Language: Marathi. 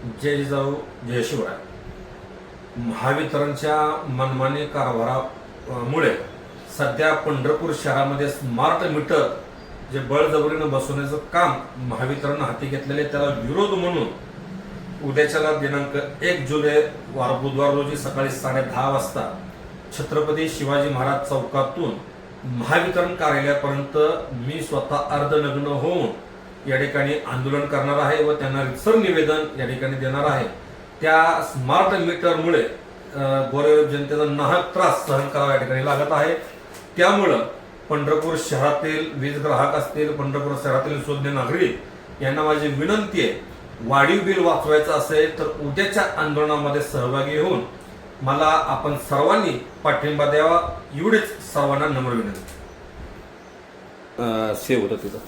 जय जिजाऊ जय शिवराय. महावितरणच्या मनमानी कारभारामुळे सध्या पंढरपूर शहरामध्ये स्मार्ट मीटर जे बळजबरीनं बसवण्याचं काम महावितरण हाती घेतलेले, त्याला विरोध म्हणून उद्याच्याला दिनांक 1 जुलै वार बुधवार रोजी सकाळी 10:30 वाजता छत्रपती शिवाजी महाराज चौकातून महावितरण कार्यालयापर्यंत मी स्वतः अर्धनग्न होऊन या ठिकाणी आंदोलन करणार आहे व त्यांना रितसर निवेदन या ठिकाणी देणार आहे. त्या स्मार्ट मीटरमुळे गोरगरीब जनतेचा नाहक त्रास सहन करावा या ठिकाणी लागत आहे. त्यामुळं पंढरपूर शहरातील वीज ग्राहक असतील, पंढरपूर शहरातील सुज्ञ नागरिक यांना माझी विनंती आहे, वाढीव बिल वाचवायचं असेल तर उद्याच्या आंदोलनामध्ये सहभागी होऊन मला आपण सर्वांनी पाठिंबा द्यावा, एवढीच सर्वांना नम्र विनंती. सेव होतं तिथं.